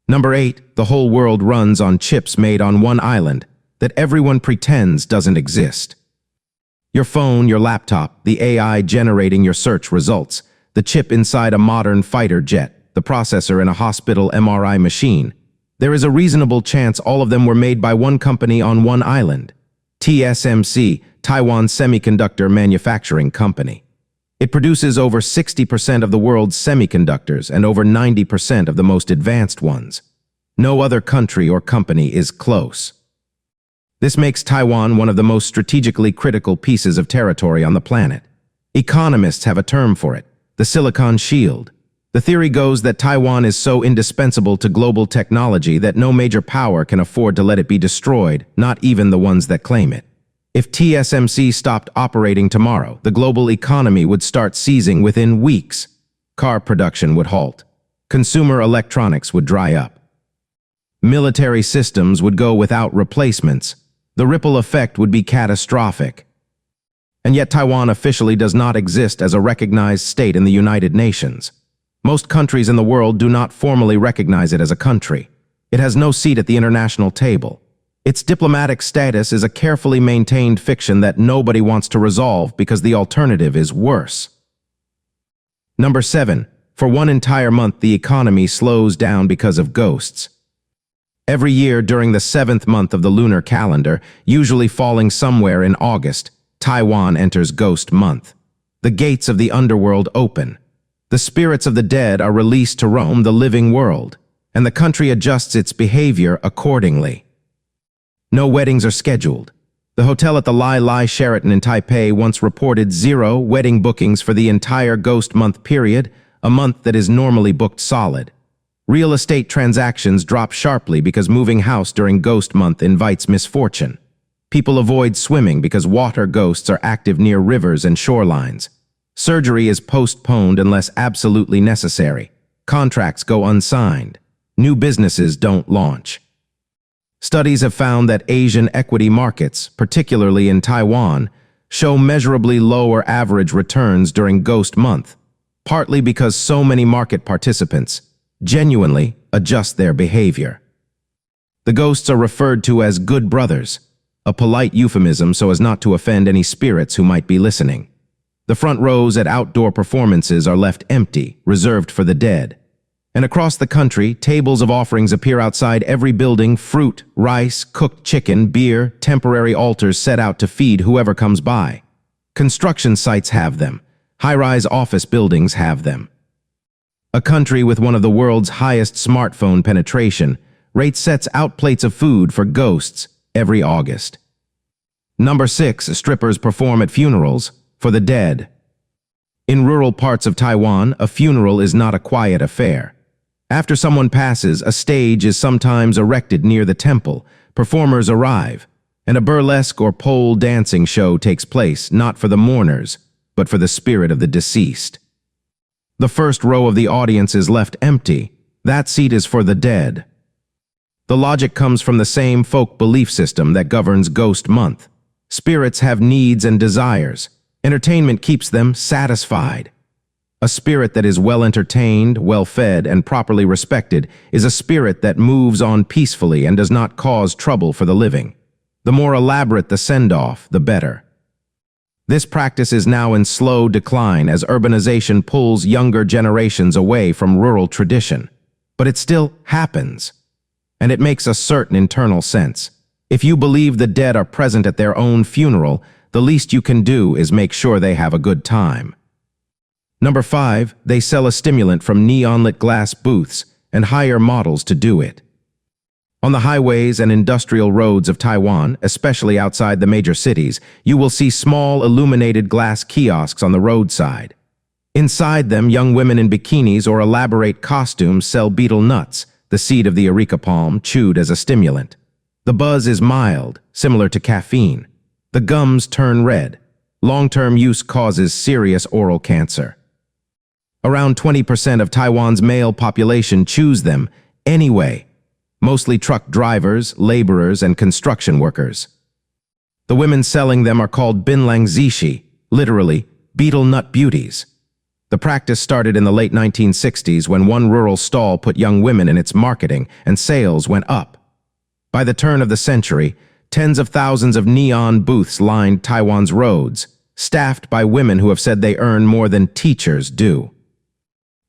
Number 8, the whole world runs on chips made on one island that everyone pretends doesn't exist. Your phone, your laptop, the AI generating your search results, the chip inside a modern fighter jet, the processor in a hospital MRI machine. There is a reasonable chance all of them were made by one company on one island. TSMC, Taiwan Semiconductor Manufacturing Company. It produces over 60% of the world's semiconductors and over 90% of the most advanced ones. No other country or company is close. This makes Taiwan one of the most strategically critical pieces of territory on the planet. Economists have a term for it, the Silicon Shield. The theory goes that Taiwan is so indispensable to global technology that no major power can afford to let it be destroyed, not even the ones that claim it. If TSMC stopped operating tomorrow, the global economy would start seizing within weeks. Car production would halt. Consumer electronics would dry up. Military systems would go without replacements. The ripple effect would be catastrophic. And yet Taiwan officially does not exist as a recognized state in the United Nations. Most countries in the world do not formally recognize it as a country. It has no seat at the international table. Its diplomatic status is a carefully maintained fiction that nobody wants to resolve because the alternative is worse. Number 7. For one entire month, the economy slows down because of ghosts. Every year during the 7th month of the lunar calendar, usually falling somewhere in August, Taiwan enters Ghost Month. The gates of the underworld open. The spirits of the dead are released to roam the living world, and the country adjusts its behavior accordingly. No weddings are scheduled. The hotel at the Lai Lai Sheraton in Taipei once reported 0 wedding bookings for the entire Ghost Month period, a month that is normally booked solid. Real estate transactions drop sharply because moving house during Ghost Month invites misfortune. People avoid swimming because water ghosts are active near rivers and shorelines. Surgery is postponed unless absolutely necessary. Contracts go unsigned. New businesses don't launch. Studies have found that Asian equity markets, particularly in Taiwan, show measurably lower average returns during Ghost Month, partly because so many market participants genuinely adjust their behavior. The ghosts are referred to as good brothers, a polite euphemism so as not to offend any spirits who might be listening. The front rows at outdoor performances are left empty, reserved for the dead. And across the country, tables of offerings appear outside every building: fruit, rice, cooked chicken, beer, temporary altars set out to feed whoever comes by. Construction sites have them. High-rise office buildings have them. A country with one of the world's highest smartphone penetration sets out plates of food for ghosts every August. Number 6, strippers perform at funerals for the dead. In rural parts of Taiwan, a funeral is not a quiet affair. After someone passes, a stage is sometimes erected near the temple. Performers arrive, and a burlesque or pole dancing show takes place, not for the mourners, but for the spirit of the deceased. The first row of the audience is left empty. That seat is for the dead. The logic comes from the same folk belief system that governs Ghost Month. Spirits have needs and desires. Entertainment keeps them satisfied. A spirit that is well entertained, well fed, and properly respected is a spirit that moves on peacefully and does not cause trouble for the living. The more elaborate the send-off, the better. This practice is now in slow decline as urbanization pulls younger generations away from rural tradition. But it still happens, and it makes a certain internal sense. If you believe the dead are present at their own funeral, the least you can do is make sure they have a good time. Number 5, they sell a stimulant from neon-lit glass booths and hire models to do it. On the highways and industrial roads of Taiwan, especially outside the major cities, you will see small illuminated glass kiosks on the roadside. Inside them, young women in bikinis or elaborate costumes sell betel nuts, the seed of the areca palm, chewed as a stimulant. The buzz is mild, similar to caffeine. The gums turn red. Long-term use causes serious oral cancer. Around 20% of Taiwan's male population chews them anyway, mostly truck drivers, laborers, and construction workers. The women selling them are called binlang zishi, literally betel nut beauties. The practice started in the late 1960s when one rural stall put young women in its marketing, and sales went up. By the turn of the century, tens of thousands of neon booths lined Taiwan's roads, staffed by women who have said they earn more than teachers do.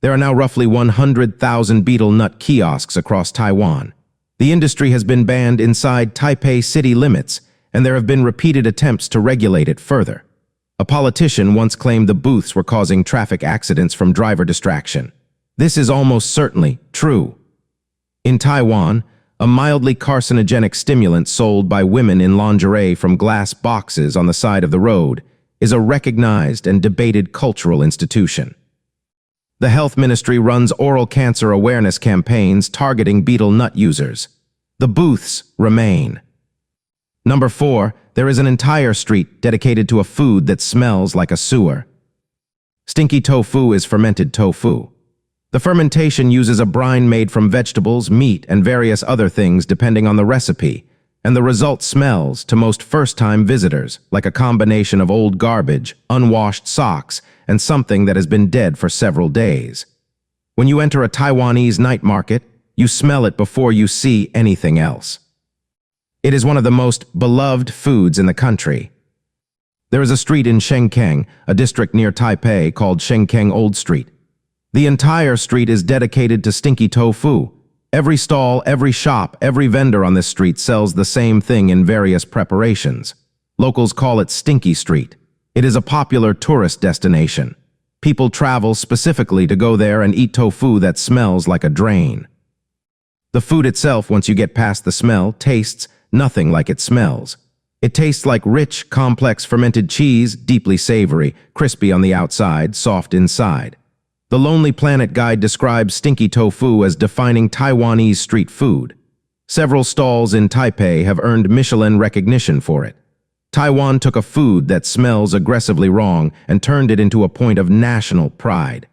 There are now roughly 100,000 betel nut kiosks across Taiwan. The industry has been banned inside Taipei city limits, and there have been repeated attempts to regulate it further. A politician once claimed the booths were causing traffic accidents from driver distraction. This is almost certainly true. In Taiwan, a mildly carcinogenic stimulant sold by women in lingerie from glass boxes on the side of the road is a recognized and debated cultural institution. The health ministry runs oral cancer awareness campaigns targeting betel nut users. The booths remain. Number 4, there is an entire street dedicated to a food that smells like a sewer. Stinky tofu is fermented tofu. The fermentation uses a brine made from vegetables, meat, and various other things depending on the recipe, and the result smells, to most first-time visitors, like a combination of old garbage, unwashed socks, and something that has been dead for several days. When you enter a Taiwanese night market, you smell it before you see anything else. It is one of the most beloved foods in the country. There is a street in Shenkeng, a district near Taipei, called Shenkeng Old Street. The entire street is dedicated to stinky tofu. Every stall, every shop, every vendor on this street sells the same thing in various preparations. Locals call it Stinky Street. It is a popular tourist destination. People travel specifically to go there and eat tofu that smells like a drain. The food itself, once you get past the smell, tastes nothing like it smells. It tastes like rich, complex fermented cheese, deeply savory, crispy on the outside, soft inside. The Lonely Planet Guide describes stinky tofu as defining Taiwanese street food. Several stalls in Taipei have earned Michelin recognition for it. Taiwan took a food that smells aggressively wrong and turned it into a point of national pride.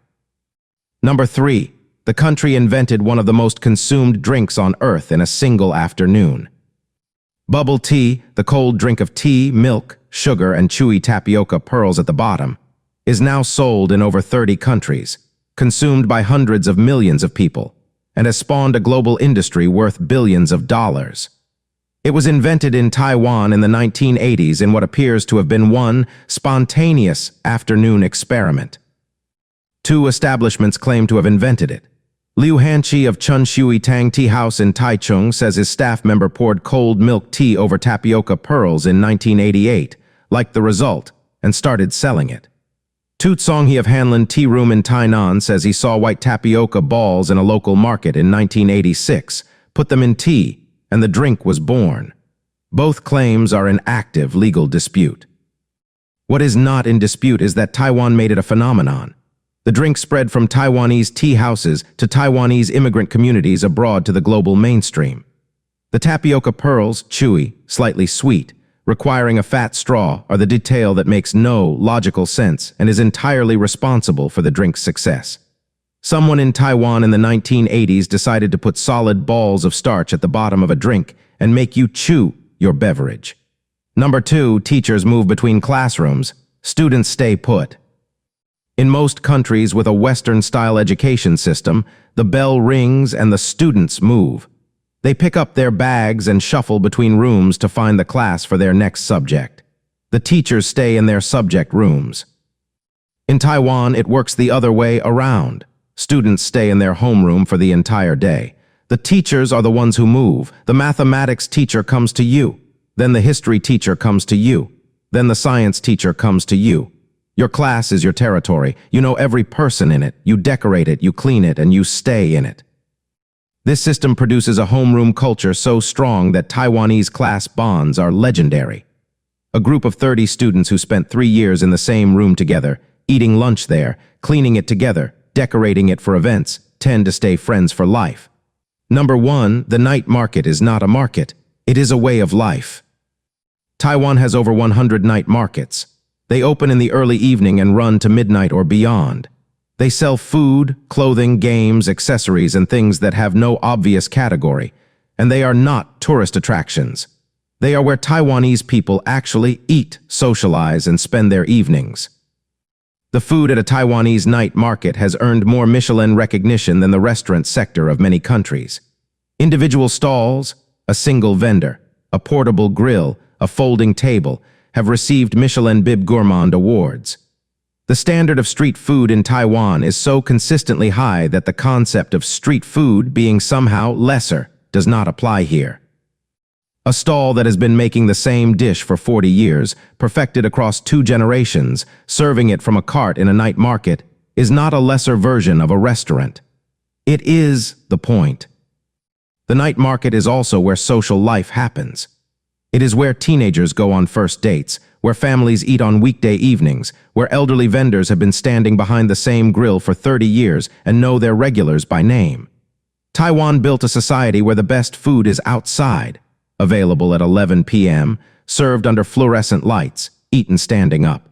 Number 3, the country invented one of the most consumed drinks on earth in a single afternoon. Bubble tea, the cold drink of tea, milk, sugar, and chewy tapioca pearls at the bottom, is now sold in over 30 countries, consumed by hundreds of millions of people, and has spawned a global industry worth billions of dollars. It was invented in Taiwan in the 1980s in what appears to have been one spontaneous afternoon experiment. 2 establishments claim to have invented it. Liu Hanqi of Chun Shui Tang Tea House in Taichung says his staff member poured cold milk tea over tapioca pearls in 1988, liked the result, and started selling it. Tu Tsonghe of Hanlin Tea Room in Tainan says he saw white tapioca balls in a local market in 1986, put them in tea, and the drink was born. Both claims are in active legal dispute. What is not in dispute is that Taiwan made it a phenomenon. The drink spread from Taiwanese tea houses to Taiwanese immigrant communities abroad to the global mainstream. The tapioca pearls, chewy, slightly sweet, requiring a fat straw, are the detail that makes no logical sense and is entirely responsible for the drink's success. Someone in Taiwan in the 1980s decided to put solid balls of starch at the bottom of a drink and make you chew your beverage. Number 2, teachers move between classrooms. Students stay put. In most countries with a Western-style education system, the bell rings and the students move. They pick up their bags and shuffle between rooms to find the class for their next subject. The teachers stay in their subject rooms. In Taiwan, it works the other way around. Students stay in their homeroom for the entire day. The teachers are the ones who move. The mathematics teacher comes to you. Then the history teacher comes to you. Then the science teacher comes to you. Your class is your territory. You know every person in it. You decorate it, you clean it, and you stay in it. This system produces a homeroom culture so strong that Taiwanese class bonds are legendary. A group of 30 students who spent 3 years in the same room together, eating lunch there, cleaning it together, decorating it for events, tend to stay friends for life. Number 1, the night market is not a market. It is a way of life. Taiwan has over 100 night markets. They open in the early evening and run to midnight or beyond. They sell food, clothing, games, accessories, and things that have no obvious category, and they are not tourist attractions. They are where Taiwanese people actually eat, socialize, and spend their evenings. The food at a Taiwanese night market has earned more Michelin recognition than the restaurant sector of many countries. Individual stalls, a single vendor, a portable grill, a folding table have received Michelin Bib Gourmand awards. The standard of street food in Taiwan is so consistently high that the concept of street food being somehow lesser does not apply here. A stall that has been making the same dish for 40 years, perfected across 2 generations, serving it from a cart in a night market, is not a lesser version of a restaurant. It is the point. The night market is also where social life happens. It is where teenagers go on first dates, where families eat on weekday evenings, where elderly vendors have been standing behind the same grill for 30 years and know their regulars by name. Taiwan built a society where the best food is outside, available at 11 p.m., served under fluorescent lights, eaten standing up.